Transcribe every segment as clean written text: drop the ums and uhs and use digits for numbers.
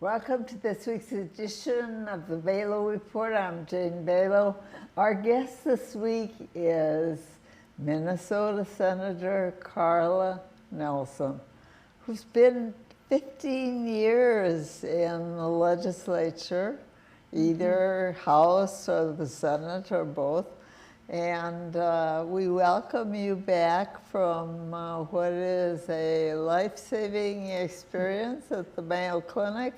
Welcome to this week's edition of the BELAU Report. I'm Jane BELAU. Our guest this week is Minnesota Senator Carla Nelson, who's been 15 years in the legislature, either House or the Senate or both. And we welcome you back from what is a life-saving experience at the Mayo Clinic.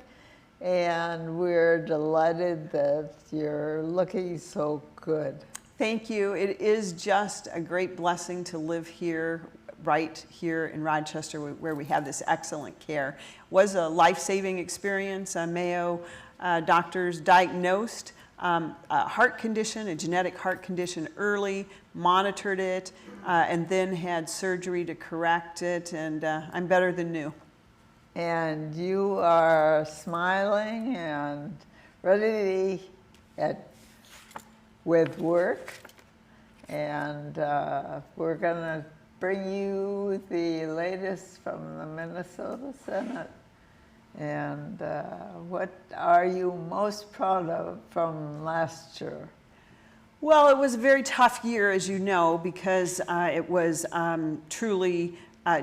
And we're delighted that you're looking so good. Thank you. It is just a great blessing to live here, right here in Rochester, where we have this excellent care. It was a life-saving experience. Mayo doctors diagnosed a heart condition, a genetic heart condition early, monitored it, and then had surgery to correct it, and I'm better than new. And you are smiling and ready with work. And we're going to bring you the latest from the Minnesota Senate. And what are you most proud of from last year? Well, it was a very tough year, as you know, because it was truly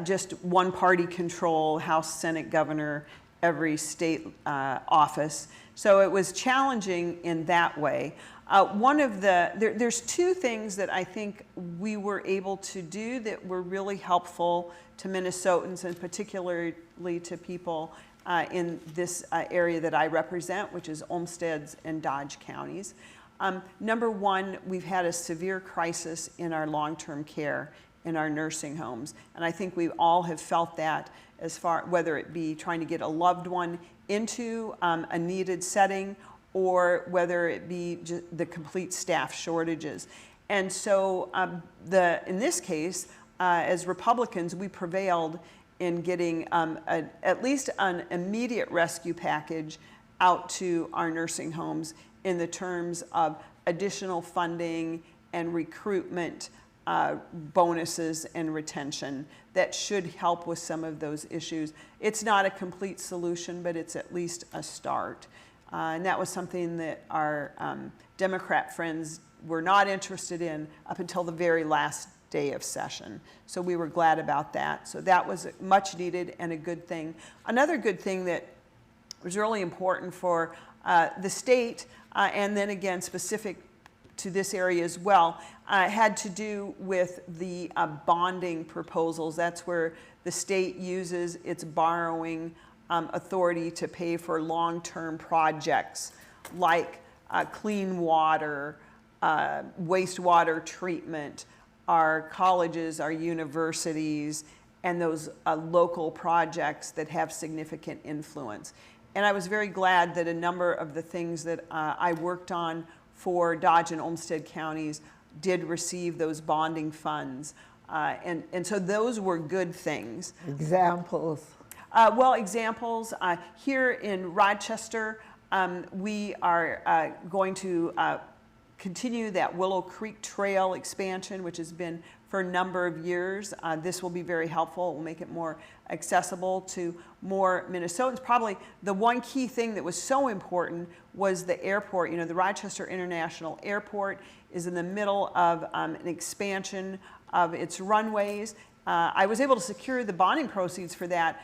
just one-party control, House, Senate, Governor, every state office. So it was challenging in that way. There's two things that I think we were able to do that were really helpful to Minnesotans, and particularly to people in this area that I represent, which is Olmsted and Dodge counties. Number one, we've had a severe crisis in our long-term care, in our nursing homes. And I think we all have felt that, as far whether it be trying to get a loved one into a needed setting, or whether it be the complete staff shortages. And so in this case, as Republicans, we prevailed in getting at least an immediate rescue package out to our nursing homes in the terms of additional funding and recruitment bonuses and retention that should help with some of those issues. It's not a complete solution, but it's at least a start. And that was something that our Democrat friends were not interested in up until the very last day of session. So we were glad about that. So that was much needed and a good thing. Another good thing that was really important for the state, and then again specific to this area as well, had to do with the bonding proposals. That's where the state uses its borrowing authority to pay for long-term projects like clean water, wastewater treatment, our colleges, our universities, and those local projects that have significant influence. And I was very glad that a number of the things that I worked on for Dodge and Olmsted counties did receive those bonding funds. And so those were good things. Examples? Well, examples, here in Rochester, we are going to continue that Willow Creek Trail expansion, which has been for a number of years. This will be very helpful. It will make it more accessible to more Minnesotans. Probably the one key thing that was so important was the airport. You know, the Rochester International Airport is in the middle of an expansion of its runways. I was able to secure the bonding proceeds for that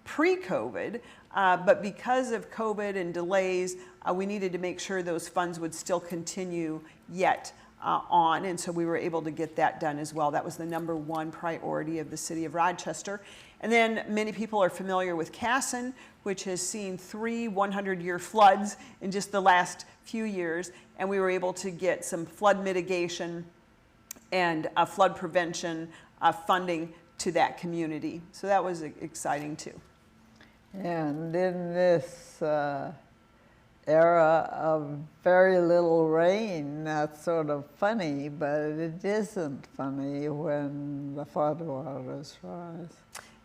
pre-COVID, but because of COVID and delays, we needed to make sure those funds would still continue yet on, and so we were able to get that done as well. That was the number one priority of the city of Rochester. And then many people are familiar with Casson, which has seen 3 100-year floods in just the last few years, and we were able to get some flood mitigation and flood prevention funding to that community. So that was exciting too. And in this era of very little rain, that's sort of funny, but it isn't funny when the floodwaters rise.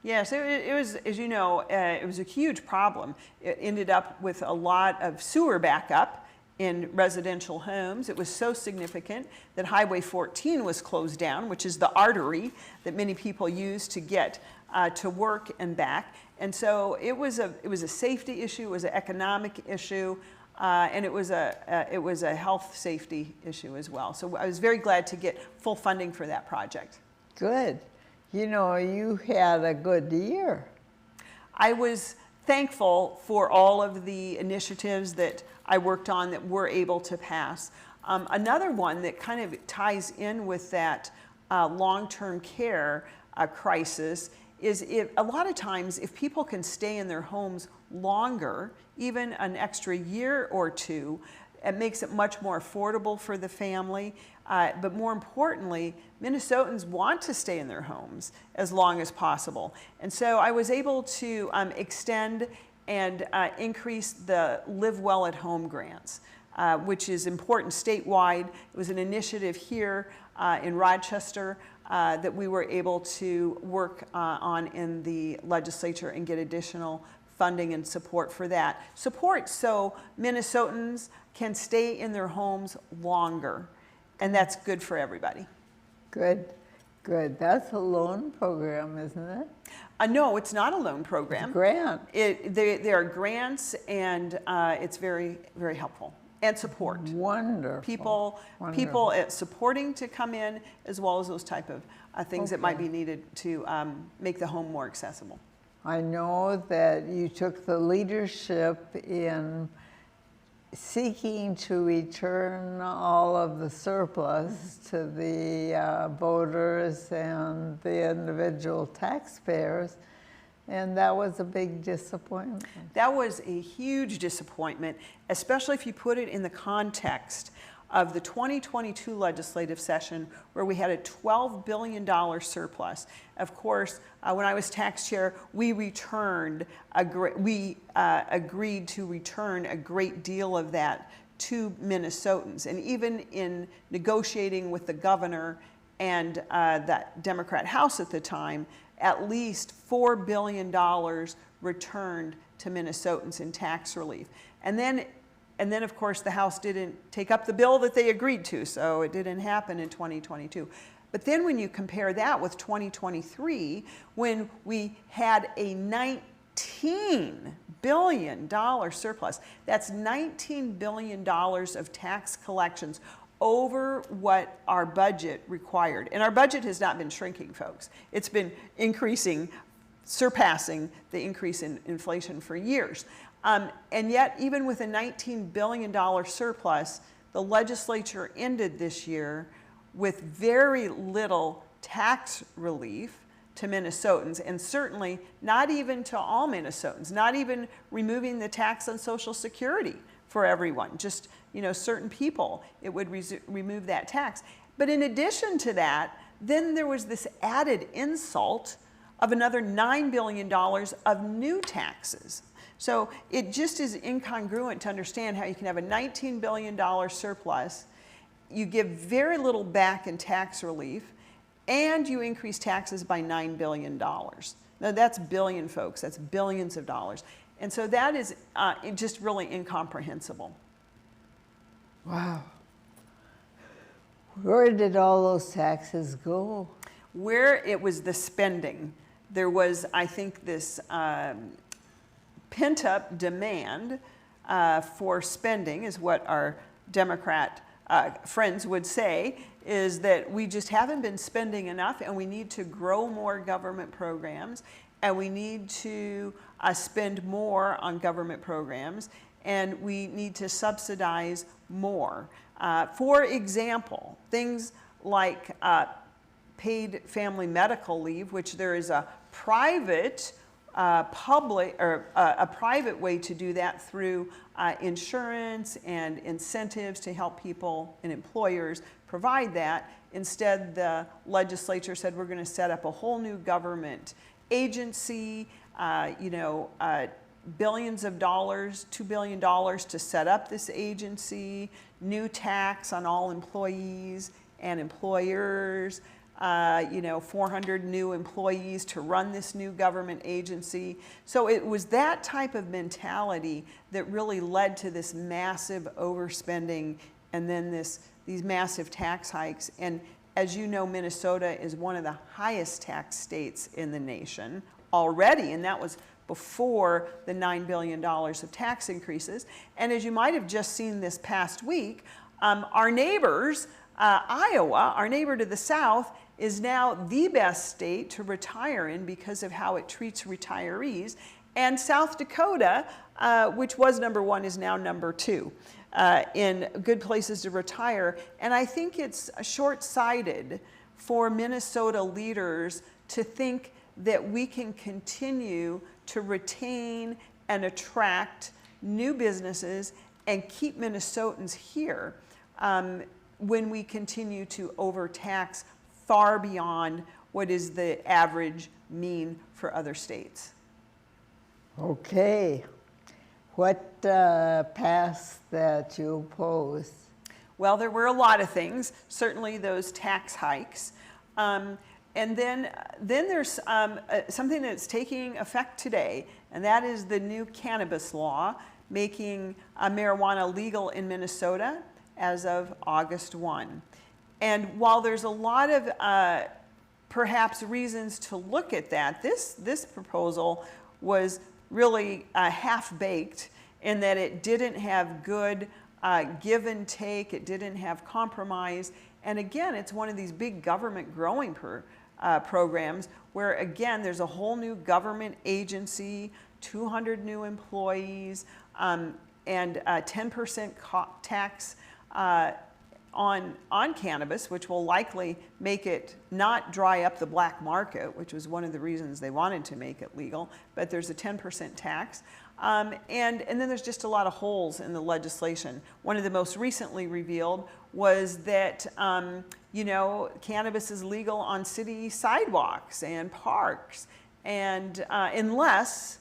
Yes, it was, as you know, it was a huge problem. It ended up with a lot of sewer backup in residential homes. It was so significant that Highway 14 was closed down, which is the artery that many people use to get to work and back. And so it was a safety issue, it was an economic issue, and it was a health safety issue as well. So I was very glad to get full funding for that project. Good. You know, you had a good year. I was thankful for all of the initiatives that I worked on that were able to pass. Another one that kind of ties in with that long-term care crisis is a lot of times if people can stay in their homes longer, even an extra year or two, it makes it much more affordable for the family. But more importantly, Minnesotans want to stay in their homes as long as possible. And so I was able to extend and increase the Live Well at Home grants, which is important statewide. It was an initiative here in Rochester that we were able to work on in the legislature and get additional funding and support for that. Support so Minnesotans can stay in their homes longer, and that's good for everybody. Good, good. That's a loan program, isn't it? No, it's not a loan program. It's a grant. There are grants, and it's very, very helpful. And support. Wonderful. People supporting to come in, as well as those type of things that might be needed to make the home more accessible. I know that you took the leadership in seeking to return all of the surplus to the voters and the individual taxpayers, and that was a big disappointment. That was a huge disappointment, especially if you put it in the context of the 2022 legislative session where we had a $12 billion surplus. Of course, when I was tax chair, we agreed to return a great deal of that to Minnesotans. And even in negotiating with the governor and that Democrat House at the time, at least $4 billion returned to Minnesotans in tax relief. And then, of course, the House didn't take up the bill that they agreed to, so it didn't happen in 2022. But then when you compare that with 2023, when we had a $19 billion surplus, that's $19 billion of tax collections over what our budget required. And our budget has not been shrinking, folks. It's been increasing, surpassing the increase in inflation for years. And yet, even with a $19 billion surplus, the legislature ended this year with very little tax relief to Minnesotans, and certainly not even to all Minnesotans, not even removing the tax on Social Security for everyone, just certain people, it would remove that tax. But in addition to that, then there was this added insult of another $9 billion of new taxes. So it just is incongruent to understand how you can have a $19 billion surplus, you give very little back in tax relief, and you increase taxes by $9 billion. Now that's billion, folks, that's billions of dollars. And so that is just really incomprehensible. Wow. Where did all those taxes go? Where it was the spending. There was, I think, this pent-up demand for spending, is what our Democrat friends would say, is that we just haven't been spending enough, and we need to grow more government programs, and we need to spend more on government programs, and we need to subsidize more. For example, things like paid family medical leave, which there is a private public or a private way to do that through insurance and incentives to help people and employers provide that. Instead, the legislature said we're going to set up a whole new government agency, billions of dollars, $2 billion to set up this agency, new tax on all employees and employers, 400 new employees to run this new government agency. So it was that type of mentality that really led to this massive overspending and then these massive tax hikes. And as you know, Minnesota is one of the highest tax states in the nation already, and that was before the $9 billion of tax increases. And as you might have just seen this past week, our neighbors, Iowa, our neighbor to the south, is now the best state to retire in because of how it treats retirees. And South Dakota, which was number one, is now number two in good places to retire. And I think it's short-sighted for Minnesota leaders to think that we can continue to retain and attract new businesses and keep Minnesotans here when we continue to overtax far beyond what is the average mean for other states. Okay. What passed that you opposed? Well, there were a lot of things, certainly those tax hikes. And then there's something that's taking effect today, and that is the new cannabis law making marijuana legal in Minnesota as of August 1. And while there's a lot of perhaps reasons to look at that, this proposal was really half-baked in that it didn't have good give and take, it didn't have compromise. And again, it's one of these big government growing programs where, again, there's a whole new government agency, 200 new employees, and 10% tax on cannabis, which will likely make it not dry up the black market, which was one of the reasons they wanted to make it legal, but there's a 10% tax. And then there's just a lot of holes in the legislation. One of the most recently revealed was that, cannabis is legal on city sidewalks and parks, and unless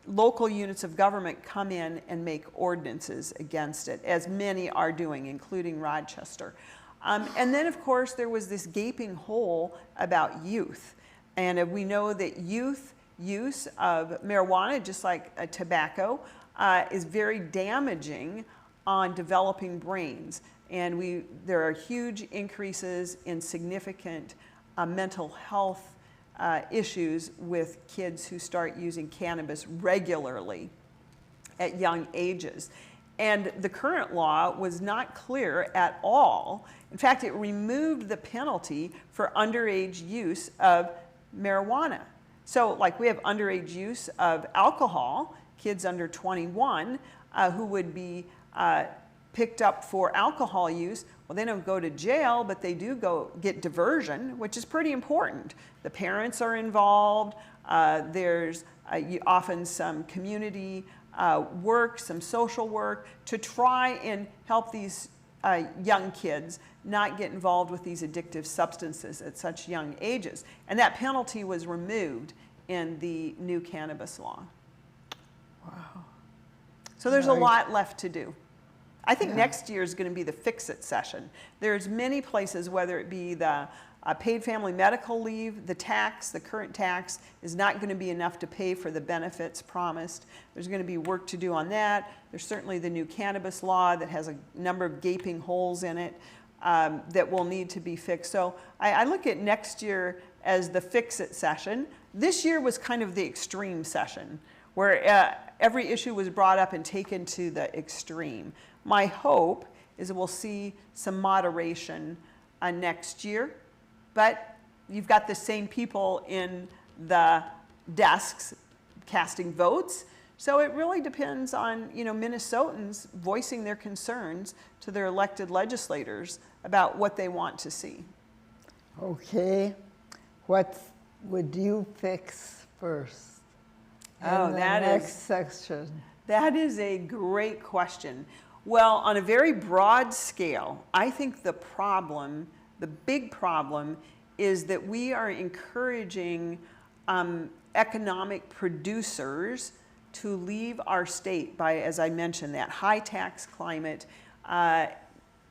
local units of government come in and make ordinances against it, as many are doing, including Rochester. And then, of course, there was this gaping hole about youth. And we know that youth use of marijuana, just like tobacco, is very damaging on developing brains. And there are huge increases in significant mental health issues with kids who start using cannabis regularly at young ages. And the current law was not clear at all. In fact, it removed the penalty for underage use of marijuana. So like we have underage use of alcohol, kids under 21 who would be picked up for alcohol use. Well, they don't go to jail, but they do go get diversion, which is pretty important. The parents are involved. There's often some community work, some social work to try and help these young kids not get involved with these addictive substances at such young ages. And that penalty was removed in the new cannabis law. Wow. So there's a lot left to do. I think next year is going to be the fix-it session. There's many places, whether it be the paid family medical leave, the current tax is not going to be enough to pay for the benefits promised. There's going to be work to do on that. There's certainly the new cannabis law that has a number of gaping holes in it that will need to be fixed. So I look at next year as the fix-it session. This year was kind of the extreme session, where every issue was brought up and taken to the extreme. My hope is that we'll see some moderation next year, but you've got the same people in the desks casting votes, so it really depends on Minnesotans voicing their concerns to their elected legislators about what they want to see. Okay, what would you fix first? Oh, next section. That is a great question. Well, on a very broad scale, I think the big problem is that we are encouraging economic producers to leave our state by, as I mentioned, that high tax climate,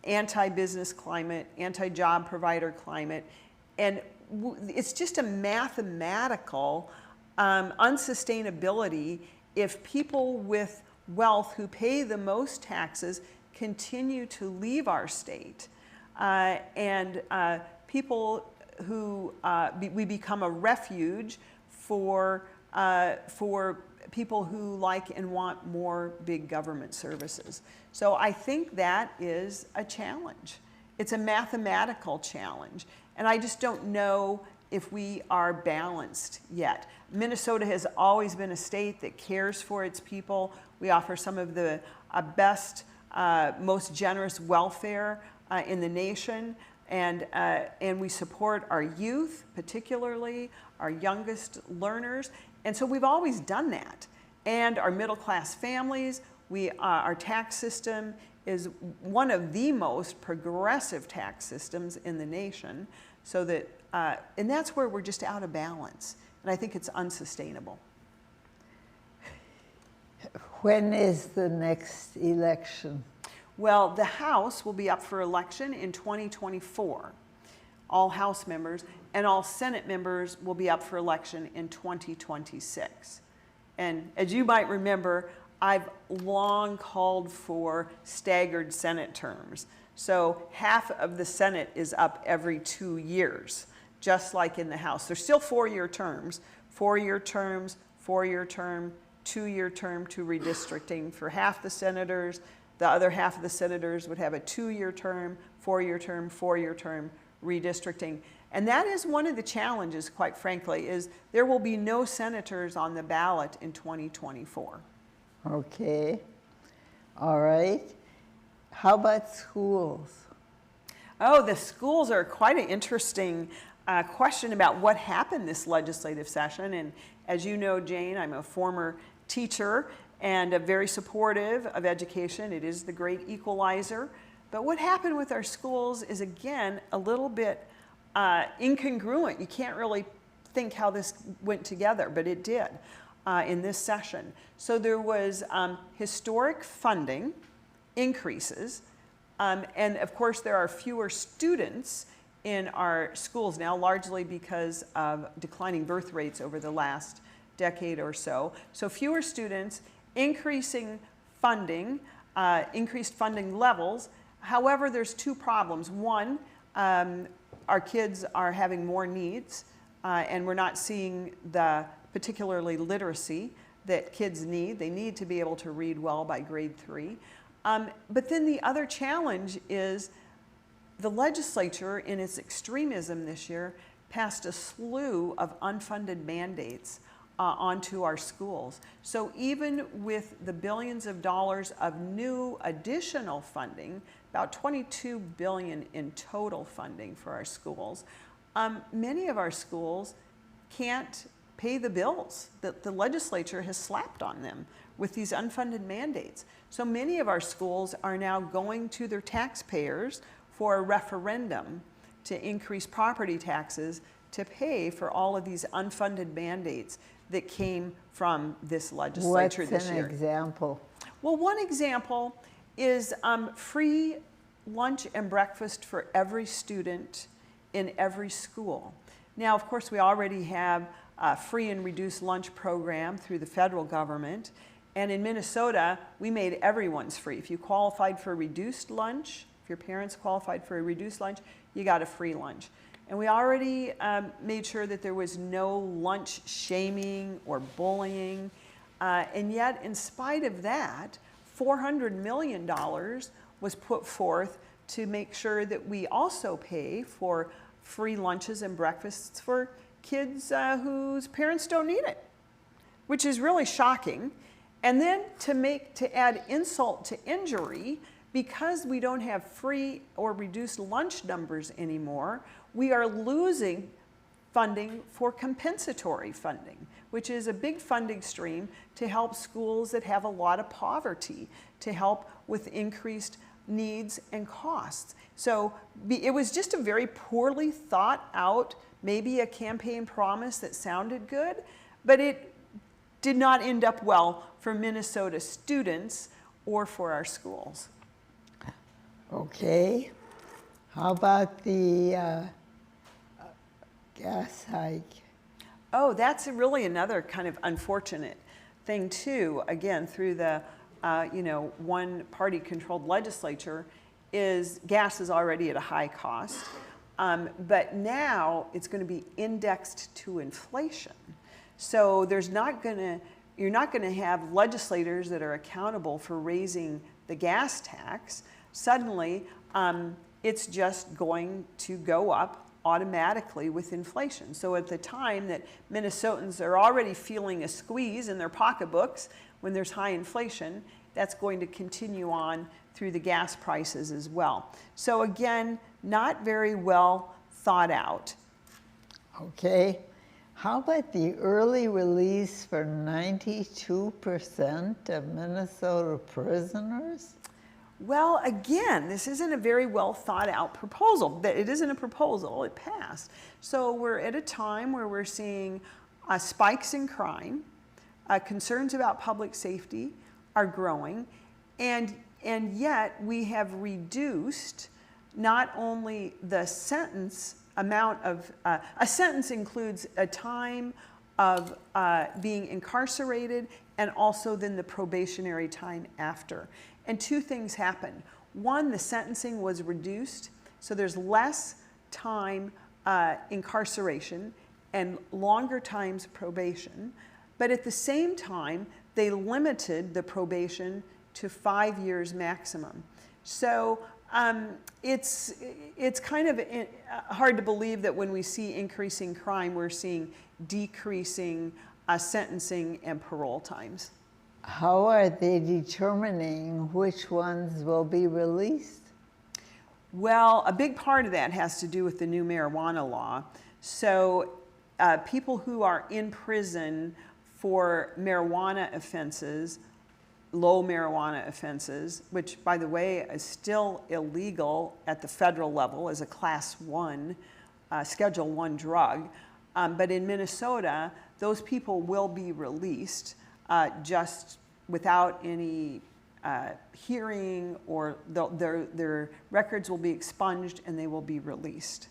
anti-business climate, anti-job provider climate, and it's just a mathematical unsustainability if people with wealth who pay the most taxes continue to leave our state, and people who we become a refuge for people who like and want more big government services. So I think that is a challenge. It's a mathematical challenge, and I just don't know if we are balanced yet. Minnesota has always been a state that cares for its people. We offer some of the best, most generous welfare in the nation, and we support our youth, particularly our youngest learners, and so we've always done that. And our middle-class families, our tax system is one of the most progressive tax systems in the nation, so that, and that's where we're just out of balance, and I think it's unsustainable. When is the next election? Well, the House will be up for election in 2024, all House members, and all Senate members will be up for election in 2026. And as you might remember, I've long called for staggered Senate terms. So half of the Senate is up every 2 years, just like in the House. They're still 4-year terms, 4-year terms, 4-year term, 2-year term to redistricting for half the senators. The other half of the senators would have a 2-year term, 4-year term, 4-year term redistricting. And that is one of the challenges, quite frankly, is there will be no senators on the ballot in 2024. Okay. All right. How about schools? Oh, the schools are quite an interesting question about what happened this legislative session. And as you know, Jane, I'm a former teacher and very supportive of education. It is the great equalizer. But what happened with our schools is, again, a little bit incongruent. You can't really think how this went together, but it did in this session. So there was historic funding increases, and of course there are fewer students in our schools now, largely because of declining birth rates over the last decade or so. So fewer students, increasing funding, increased funding levels. However, there's two problems. One, our kids are having more needs, and we're not seeing the particularly literacy that kids need. They need to be able to read well by grade 3. But then the other challenge is the legislature, in its extremism this year, passed a slew of unfunded mandates onto our schools. So even with the billions of dollars of new additional funding, about $22 billion in total funding for our schools, many of our schools can't pay the bills that the legislature has slapped on them with these unfunded mandates. So many of our schools are now going to their taxpayers for a referendum to increase property taxes to pay for all of these unfunded mandates that came from this legislature this year. What's an example? Well, one example is free lunch and breakfast for every student in every school. Now, of course, we already have a free and reduced lunch program through the federal government. And in Minnesota, we made everyone's free. If you qualified for a reduced lunch, if your parents qualified for a reduced lunch, you got a free lunch. And we already made sure that there was no lunch shaming or bullying. And yet, in spite of that, $400 million was put forth to make sure that we also pay for free lunches and breakfasts for kids whose parents don't need it, which is really shocking. And then to add insult to injury, because we don't have free or reduced lunch numbers anymore, we are losing funding for compensatory funding, which is a big funding stream to help schools that have a lot of poverty, to help with increased needs and costs. So it was just a very poorly thought out, maybe a campaign promise that sounded good, but it did not end up well for Minnesota students or for our schools. Okay. How about the gas hike. Oh, that's really another kind of unfortunate thing too. Again, through the one-party controlled legislature, is gas is already at a high cost, but now it's going to be indexed to inflation. So you're not going to have legislators that are accountable for raising the gas tax. Suddenly, it's just going to go up automatically with inflation. So at the time that Minnesotans are already feeling a squeeze in their pocketbooks when there's high inflation, that's going to continue on through the gas prices as well. So again, not very well thought out. Okay. How about the early release for 92% of Minnesota prisoners? Well, again, this isn't a very well thought out proposal. It isn't a proposal, it passed. So we're at a time where we're seeing spikes in crime, concerns about public safety are growing, and yet we have reduced not only the sentence amount of, a sentence includes a time of being incarcerated and also then the probationary time after. And two things happened. One, the sentencing was reduced, so there's less time incarceration and longer times probation. But at the same time, they limited the probation to 5 years maximum. So it's kind of hard to believe that when we see increasing crime, we're seeing decreasing sentencing and parole times. How are they determining which ones will be released? Well, a big part of that has to do with the new marijuana law. So people who are in prison for marijuana offenses, low marijuana offenses, which, by the way, is still illegal at the federal level as a Class 1, Schedule 1 drug. But in Minnesota, those people will be released just without any hearing, or their records will be expunged and they will be released.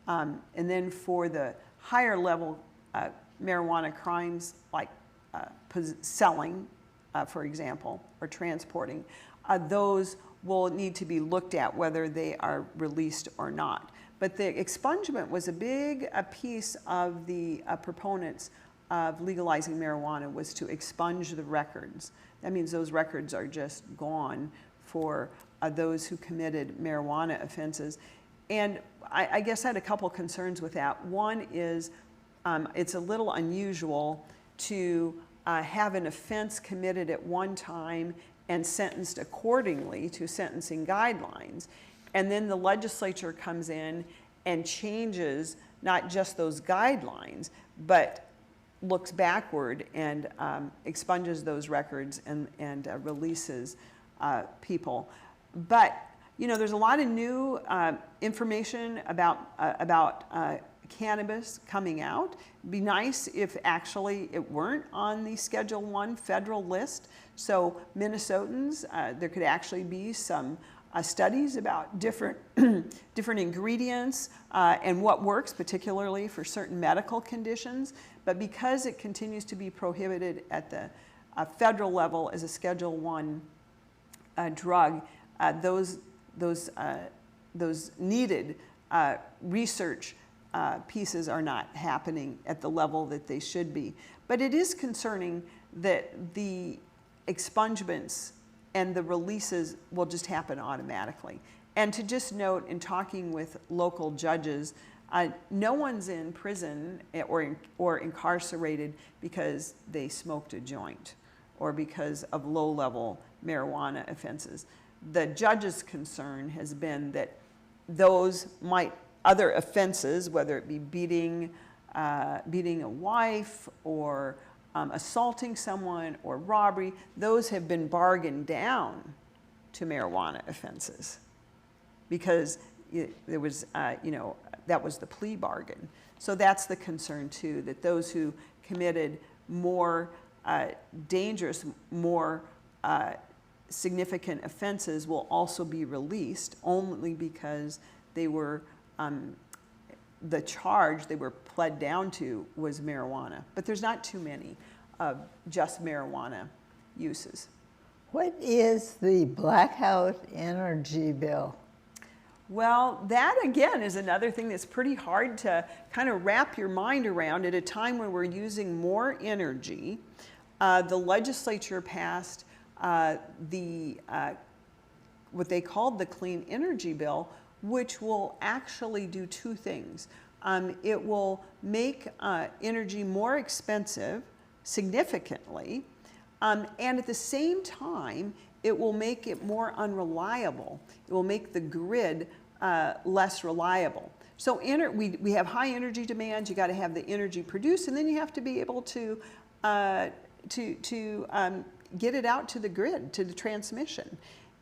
And then for the higher level marijuana crimes like selling, for example, or transporting, those will need to be looked at whether they are released or not. But the expungement was a big piece of the proponents of legalizing marijuana, was to expunge the records. That means those records are just gone for those who committed marijuana offenses. And I guess I had a couple concerns with that. One is it's a little unusual to have an offense committed at one time and sentenced accordingly to sentencing guidelines. And then the legislature comes in and changes not just those guidelines, but looks backward and expunges those records and releases people. But you know, there's a lot of new information about cannabis coming out. It'd be nice if actually it weren't on the Schedule 1 federal list. So Minnesotans, there could actually be some studies about different ingredients and what works, particularly for certain medical conditions. But because it continues to be prohibited at the federal level as a Schedule 1 drug, those needed research pieces are not happening at the level that they should be. But it is concerning that the expungements and the releases will just happen automatically. And to just note, in talking with local judges, no one's in prison or incarcerated because they smoked a joint or because of low-level marijuana offenses. The judge's concern has been that those other offenses, whether it be beating a wife or assaulting someone or robbery, those have been bargained down to marijuana offenses because there was, that was the plea bargain. So that's the concern too, that those who committed more dangerous, more significant offenses will also be released only because they were the charge they were pled down to was marijuana. But there's not too many just marijuana uses. What is the blackout energy bill? Well, that again is another thing that's pretty hard to kind of wrap your mind around at a time when we're using more energy. The legislature passed what they called the Clean Energy Bill, which will actually do two things. It will make energy more expensive significantly, and at the same time, it will make it more unreliable. It will make the grid less reliable. So we have high energy demands. You got to have the energy produced, and then you have to be able to get it out to the grid, to the transmission.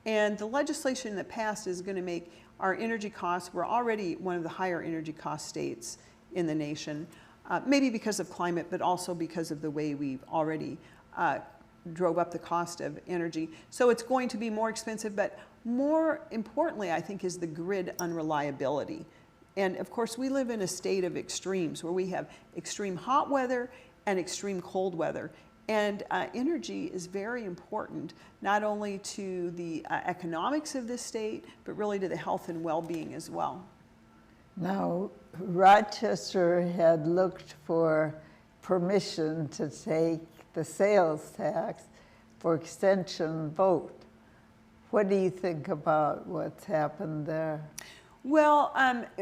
And the legislation that passed is going to make our energy costs, we're already one of the higher energy cost states in the nation, maybe because of climate, but also because of the way we've already drove up the cost of energy. So it's going to be more expensive, but more importantly, I think, is the grid unreliability. And of course, we live in a state of extremes where we have extreme hot weather and extreme cold weather. And energy is very important, not only to the economics of this state, but really to the health and well-being as well. Now, Rochester had looked for permission to take the sales tax for extension vote. What do you think about what's happened there? Well,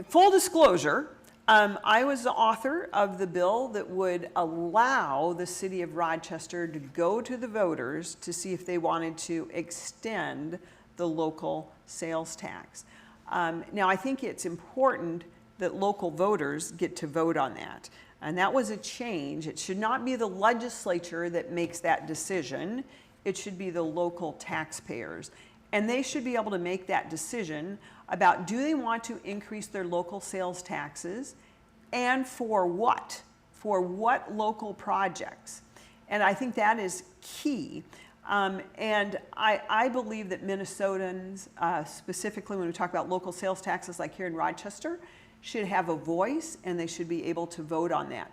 full disclosure, I was the author of the bill that would allow the city of Rochester to go to the voters to see if they wanted to extend the local sales tax. Now, I think it's important that local voters get to vote on that. And that was a change. It should not be the legislature that makes that decision. It should be the local taxpayers. And they should be able to make that decision about, do they want to increase their local sales taxes, and for what? For what local projects? And I think that is key. And I believe that Minnesotans, specifically when we talk about local sales taxes like here in Rochester, should have a voice, and they should be able to vote on that.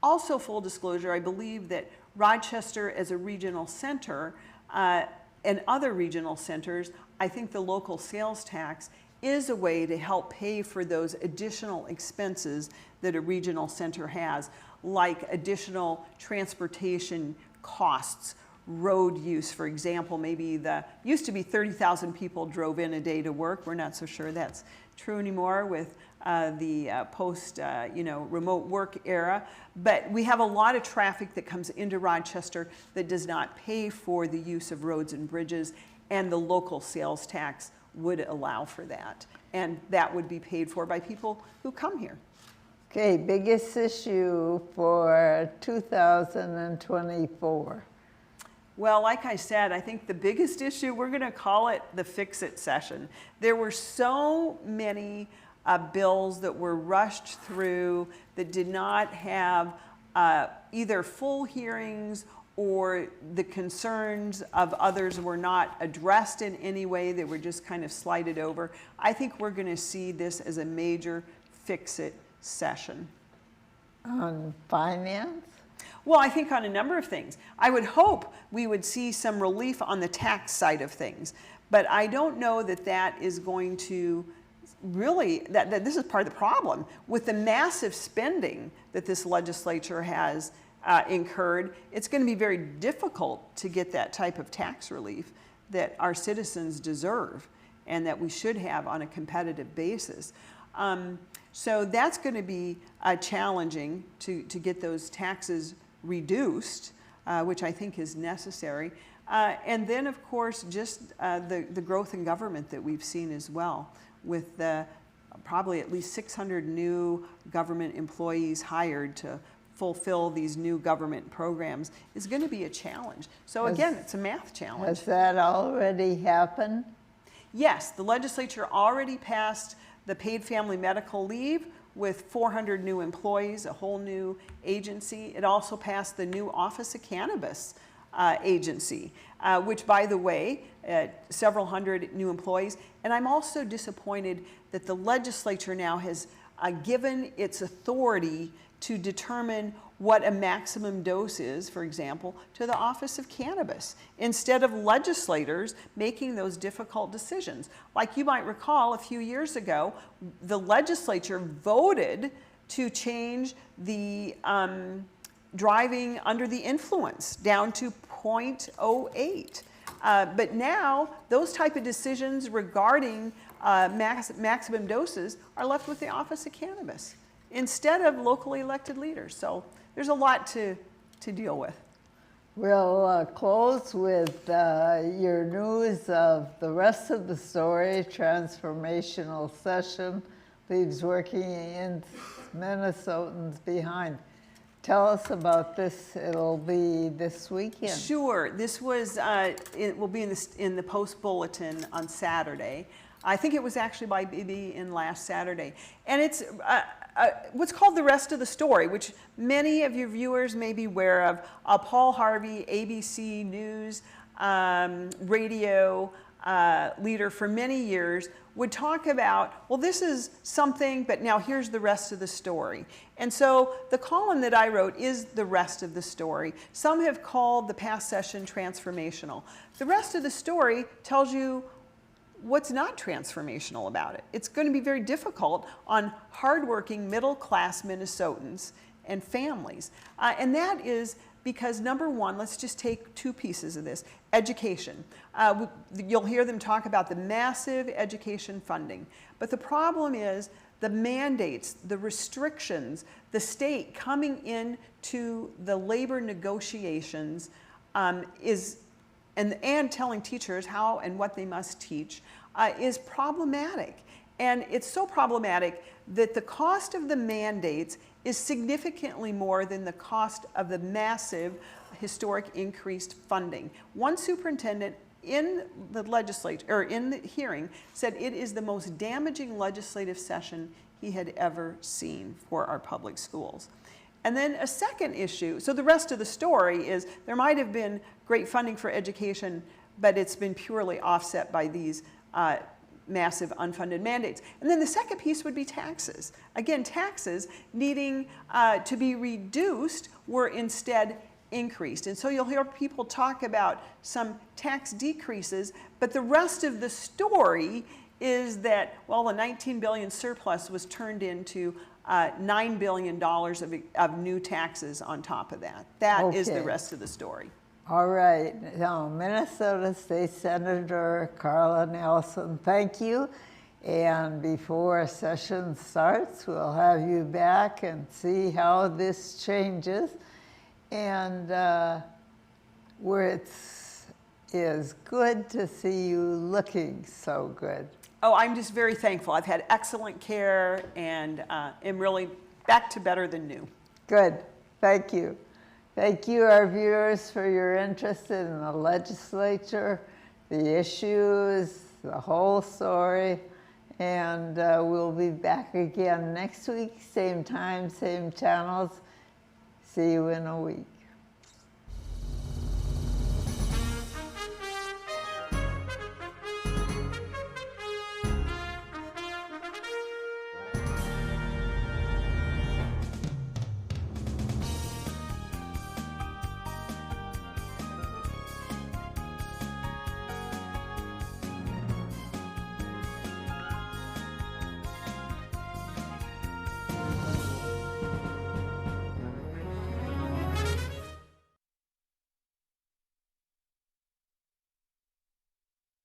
Also, full disclosure, I believe that Rochester as a regional center and other regional centers, I think the local sales tax is a way to help pay for those additional expenses that a regional center has, like additional transportation costs, road use. For example, maybe used to be 30,000 people drove in a day to work. We're not so sure that's true anymore with the post remote work era. But we have a lot of traffic that comes into Rochester that does not pay for the use of roads and bridges, and the local sales tax would allow for that. And that would be paid for by people who come here. Okay, biggest issue for 2024. Well, like I said, I think the biggest issue, we're going to call it the fix-it session. There were so many bills that were rushed through that did not have either full hearings, or the concerns of others were not addressed in any way. They were just kind of slided over. I think we're going to see this as a major fix-it session. On finance? Well, I think on a number of things. I would hope we would see some relief on the tax side of things, but I don't know that that is going to really, that this is part of the problem. With the massive spending that this legislature has incurred, it's going to be very difficult to get that type of tax relief that our citizens deserve and that we should have on a competitive basis. So that's going to be challenging to get those taxes reduced, which I think is necessary. And then, of course, just the growth in government that we've seen as well, with probably at least 600 new government employees hired to fulfill these new government programs is going to be a challenge. So again, it's a math challenge. Has that already happened? Yes, the legislature already passed the paid family medical leave with 400 new employees, a whole new agency. It also passed the new Office of Cannabis agency, which, by the way, several hundred new employees. And I'm also disappointed that the legislature now has given its authority to determine what a maximum dose is, for example, to the Office of Cannabis, instead of legislators making those difficult decisions. Like you might recall, a few years ago, the legislature voted to change the driving under the influence down to 0.08. But now, those type of decisions regarding maximum doses are left with the Office of Cannabis instead of locally elected leaders. So there's a lot to deal with. We'll close with your news of the rest of the story. Transformational session leaves working in Minnesotans behind. Tell us about this. It'll be this weekend. Sure. This was, it will be in the Post Bulletin on Saturday. I think it was actually by BB in last Saturday. And it's what's called the rest of the story, which many of your viewers may be aware of. Paul Harvey, ABC News, radio leader for many years, would talk about, well, this is something, but now here's the rest of the story. And so the column that I wrote is the rest of the story. Some have called the past session transformational. The rest of the story tells you what's not transformational about it. It's going to be very difficult on hardworking middle-class Minnesotans and families. And that is because, number one, let's just take two pieces of this. Education. You'll hear them talk about the massive education funding. But the problem is the mandates, the restrictions, the state coming into the labor negotiations and telling teachers how and what they must teach is problematic. And it's so problematic that the cost of the mandates is significantly more than the cost of the massive historic increased funding. One superintendent in the legislature, or in the hearing, said it is the most damaging legislative session he had ever seen for our public schools. And then a second issue, so the rest of the story is there might have been great funding for education, but it's been purely offset by these massive unfunded mandates. And then the second piece would be taxes. Again, taxes needing to be reduced were instead increased. And so you'll hear people talk about some tax decreases, but the rest of the story is that, well, the $19 billion surplus was turned into $9 billion of new taxes on top of that. That is the rest of the story. All right. Now, Minnesota State Senator Carla Nelson, thank you. And before session starts, we'll have you back and see how this changes. And it is good to see you looking so good. Oh, I'm just very thankful. I've had excellent care and am really back to better than new. Good. Thank you. Thank you, our viewers, for your interest in the legislature, the issues, the whole story. And we'll be back again next week, same time, same channels. See you in a week.